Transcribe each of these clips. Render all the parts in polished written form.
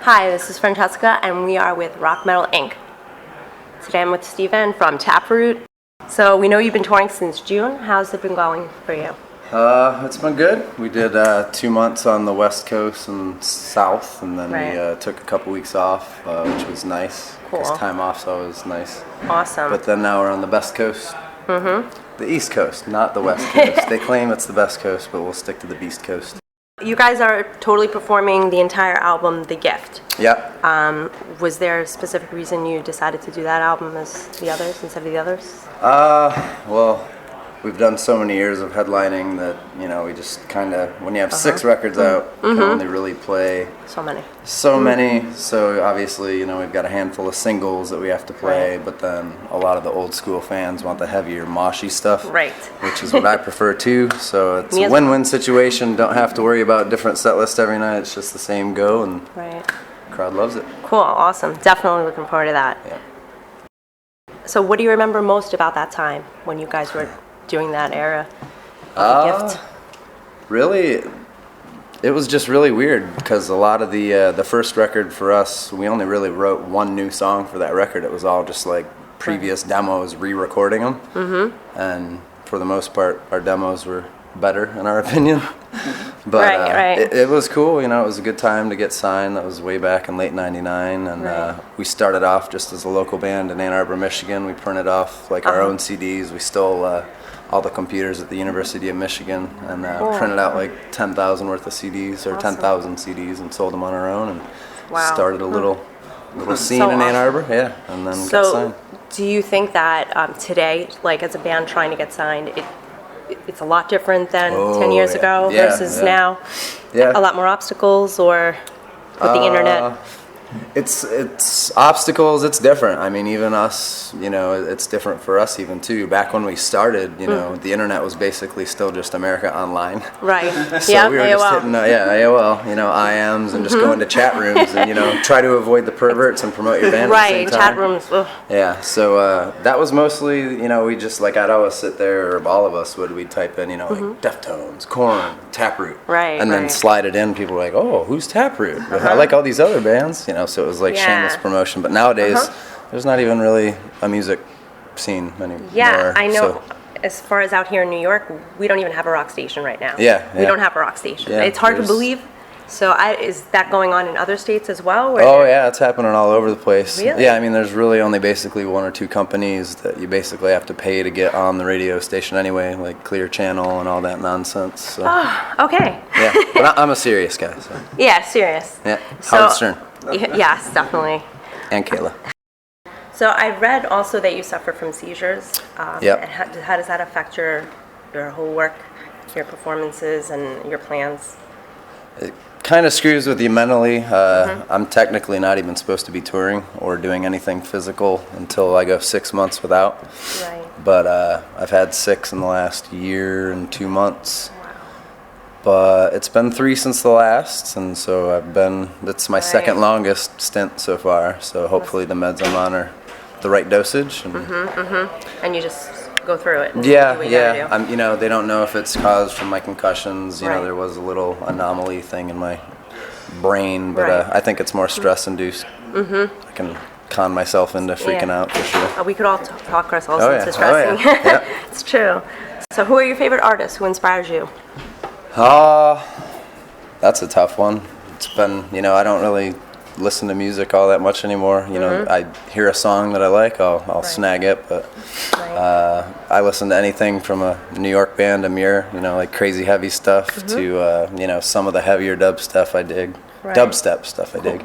Hi, this is Francesca, and we are with RockMetal Inc. Today I'm with Steven from Taproot. So we know you've been touring since June. How's it been going for you? It's been good. We did 2 months on the West Coast and South, and then we took a couple weeks off, which was nice. Cool. Because time off's always nice. Awesome. But then now we're on the Best Coast. The East Coast, not the West Coast. They claim it's the best coast, but we'll stick to the Beast Coast. You guys are totally performing the entire album, The Gift. Yep. Was there a specific reason you decided to do that album as the others, instead of the others? Well, we've done so many years of headlining that, we just kind of, when you have 6 records out, you can only really play So many. So obviously, we've got a handful of singles that we have to play, but then a lot of the old school fans want the heavier, moshy stuff. Right. Which is what I prefer too. So it's a win-win situation. Don't have to worry about different set list every night. It's just the same go, and the crowd loves it. Cool, awesome. Definitely looking forward to that. Yeah. So what do you remember most about that time when you guys were doing that era of The Gift? Really, it was just really weird because a lot of the first record for us, we only really wrote one new song for that record. It was all just like previous demos, re-recording them, and for the most part, our demos were better in our opinion. But it was cool. It was a good time to get signed. That was way back in late '99, and we started off just as a local band in Ann Arbor, Michigan. We printed off like our own CDs. We stole all the computers at the University of Michigan and printed out like 10,000 worth of CDs or 10,000 CDs and sold them on our own, and started a little scene in Ann Arbor. And then got signed. Do you think that today, like as a band trying to get signed, it's a lot different than 10 years ago versus now? A lot more obstacles, or with the internet? It's obstacles. It's different. I mean, even us, it's different for us even too. Back when we started, the internet was basically still just America Online. Right. So we were just hitting, AOL, IMs, and just going to chat rooms and, try to avoid the perverts and promote your band at the same time. Chat rooms. Ugh. Yeah, so that was mostly, we just, like, I'd always sit there, or all of us we'd type in, like, Deftones, Korn, Taproot. And then slide it in. People were like, oh, who's Taproot? I like all these other bands, so it was like shameless promotion. But nowadays, there's not even really a music scene anymore. Yeah, I know. So. As far as out here in New York, we don't even have a rock station right now. Yeah. We don't have a rock station. Yeah, it's hard to believe. So is that going on in other states as well? It's happening all over the place. Really? Yeah, I mean, there's really only basically 1 or 2 companies that you basically have to pay to get on the radio station anyway, like Clear Channel and all that nonsense. So. Oh, okay. Yeah, but I'm a serious guy. So. Yeah, serious. Yeah, Howard Stern. Yes, definitely. And Kayla. So I read also that you suffer from seizures. Yep. And how does that affect your whole work, your performances, and your plans? It kind of screws with you mentally. I'm technically not even supposed to be touring or doing anything physical until I go 6 months without. Right. But I've had 6 in the last year and 2 months. But it's been 3 since the last, and so it's my second longest stint so far, so hopefully the meds I'm on are the right dosage. And, and you just go through it. And yeah. Do what you gotta do. They don't know if it's caused from my concussions. There was a little anomaly thing in my brain, but I think it's more stress-induced. I can con myself into freaking out for sure. We could all talk ourselves into stressing. It's true. So who are your favorite artists? Who inspires you? That's a tough one. It's been, I don't really listen to music all that much anymore. I hear a song that I like, I'll snag it, but I listen to anything from a New York band, Amir, like crazy heavy stuff to, some of the heavier dub stuff I dig, dubstep stuff I dig.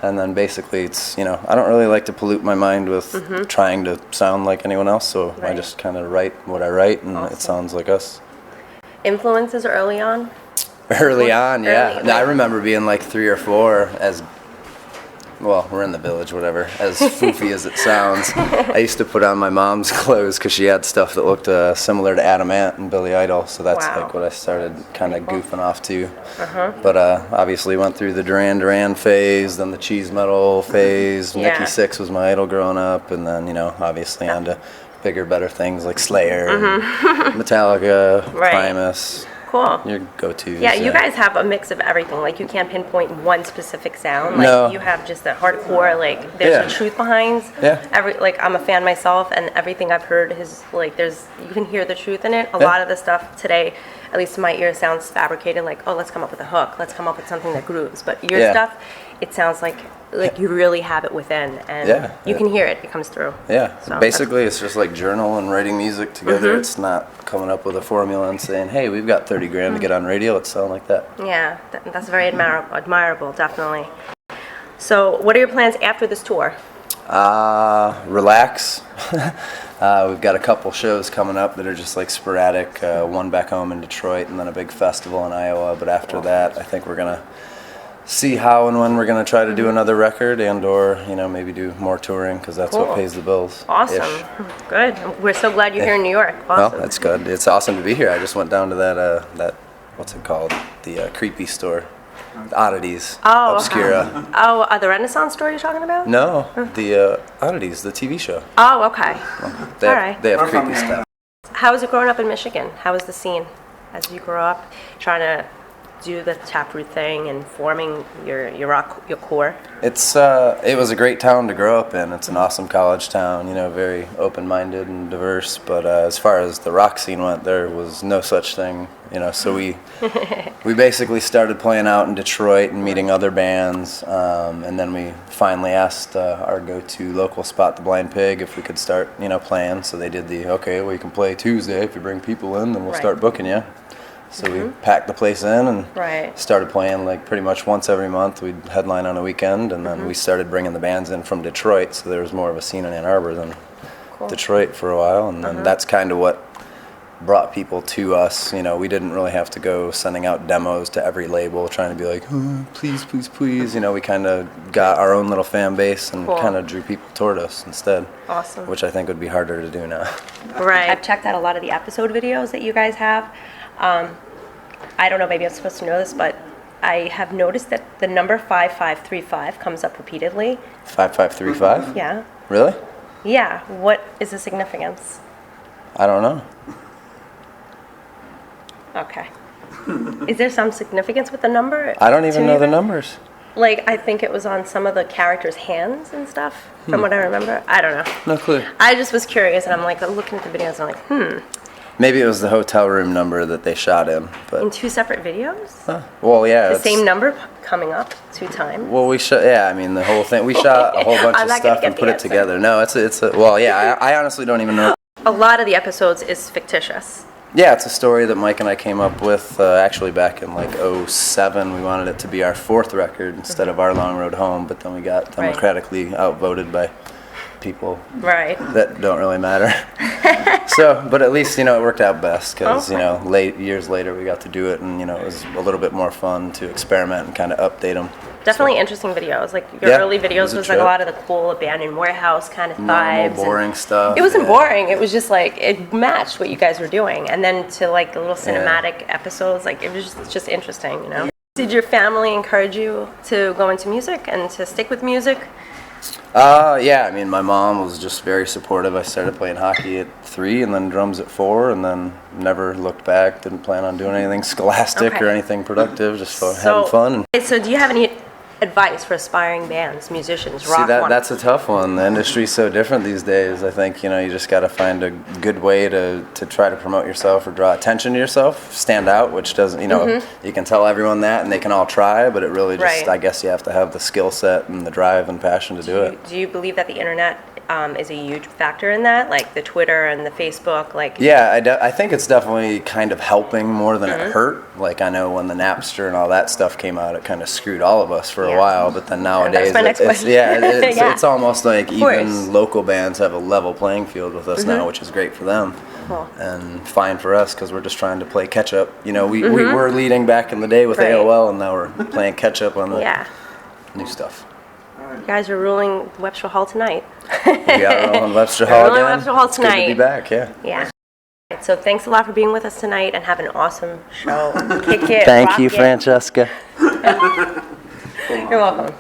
And then basically it's, I don't really like to pollute my mind with trying to sound like anyone else, so I just kind of write what I write, and it sounds like us. Influences early on? Early on, yeah. I remember being like 3 or 4 as, well, we're in the Village, whatever, as foofy as it sounds. I used to put on my mom's clothes because she had stuff that looked similar to Adam Ant and Billy Idol, so that's like what I started kind of goofing off to. But obviously went through the Duran Duran phase, then the cheese metal phase. Nikki Sixx was my idol growing up, and then, obviously onto bigger, better things like Slayer, Metallica, Primus, cool. Your go-tos. Yeah, you guys have a mix of everything. Like, you can't pinpoint one specific sound. Like, No. you have just the hardcore, like, there's a truth behind like, I'm a fan myself, and everything I've heard is, like, you can hear the truth in it. A lot of the stuff today, at least to my ear, sounds fabricated, like, oh, let's come up with a hook. Let's come up with something that grooves. But your stuff, it sounds like you really have it within, and you can hear it. It comes through. Yeah. So basically, it's just like journal and writing music together. It's not coming up with a formula and saying, hey, we've got 30 grand to get on radio. Let's sound like that. Yeah, that's very admirable, definitely. So what are your plans after this tour? Relax. We've got a couple shows coming up that are just like sporadic. One back home in Detroit, and then a big festival in Iowa. But after that, I think we're going to see how and when we're going to try to do another record and/or maybe do more touring, because that's what pays the bills. Awesome. Good. We're so glad you're here in New York. Awesome. Well, that's good. It's awesome to be here. I just went down to that what's it called? The creepy store. Oddities. Oh, Obscura. Okay. Oh, the Renaissance store you're talking about? No, the Oddities, the TV show. Oh, okay. Well, they have creepy stuff. How was it growing up in Michigan? How was the scene as you grew up, trying to do the Taproot thing and forming your core? It was a great town to grow up in. It's an awesome college town, very open-minded and diverse. But as far as the rock scene went, there was no such thing, So we basically started playing out in Detroit and meeting other bands, and then we finally asked our go-to local spot, the Blind Pig, if we could start, playing. So they did you can play Tuesday. If you bring people in, then we'll start booking you. So we packed the place in and started playing like pretty much once every month. We'd headline on a weekend, and then we started bringing the bands in from Detroit, so there was more of a scene in Ann Arbor than Detroit for a while, and then that's kind of what brought people to us. We didn't really have to go sending out demos to every label trying to be like, oh, please, please, please. We kind of got our own little fan base and kind of drew people toward us instead. Awesome. Which I think would be harder to do now. Right. I've checked out a lot of the episode videos that you guys have. I don't know, maybe I'm supposed to know this, but I have noticed that the number 5535 comes up repeatedly. 5535? Yeah. Really? Yeah. What is the significance? I don't know. Okay. Is there some significance with the number? I don't even know the numbers. Like, I think it was on some of the characters' hands and stuff, from what I remember. I don't know. No clue. I just was curious, and I'm like looking at the videos, and I'm like, Maybe it was the hotel room number that they shot in. But in two separate videos? Well, yeah. The same number coming up 2 times? Well, the whole thing. We shot a whole bunch of stuff and put it together. No, I honestly don't even know. A lot of the episodes is fictitious. Yeah, it's a story that Mike and I came up with actually back in like 2007. We wanted it to be our 4th record instead of Our Long Road Home, but then we got democratically outvoted by people that don't really matter. But at least, it worked out best because, years later we got to do it, and, it was a little bit more fun to experiment and kind of update them. Definitely interesting videos. Like, your early videos was like a lot of the cool abandoned warehouse kind of vibes. Normal, boring stuff. It wasn't boring. It was just like, it matched what you guys were doing. And then to like the little cinematic episodes, like it was just interesting, Did your family encourage you to go into music and to stick with music? Yeah, I mean, my mom was just very supportive. I started playing hockey at 3 and then drums at 4, and then never looked back. Didn't plan on doing anything scholastic or anything productive, just having fun. So do you have any advice for aspiring bands, musicians, rock? See, that's a tough one. The industry's so different these days. I think, you just got to find a good way to try to promote yourself or draw attention to yourself, stand out, which doesn't, you can tell everyone that and they can all try, but it really just, I guess you have to have the skill set and the drive and passion to do it. Do you believe that the internet is a huge factor in that, like the Twitter and the Facebook? Yeah, I think it's definitely kind of helping more than it hurt. Like, I know when the Napster and all that stuff came out, it kind of screwed all of us for a while, but then nowadays it's almost like even local bands have a level playing field with us now, which is great for them. Cool. And fine for us, because we're just trying to play catch up. We were leading back in the day with AOL, and now we're playing catch up on the new stuff. You guys are ruling Webster Hall tonight. We got rolling Webster Hall again. Webster Hall tonight. It's good to be back, yeah. So thanks a lot for being with us tonight, and have an awesome show. Kick it. Thank you, Francesca. You're welcome.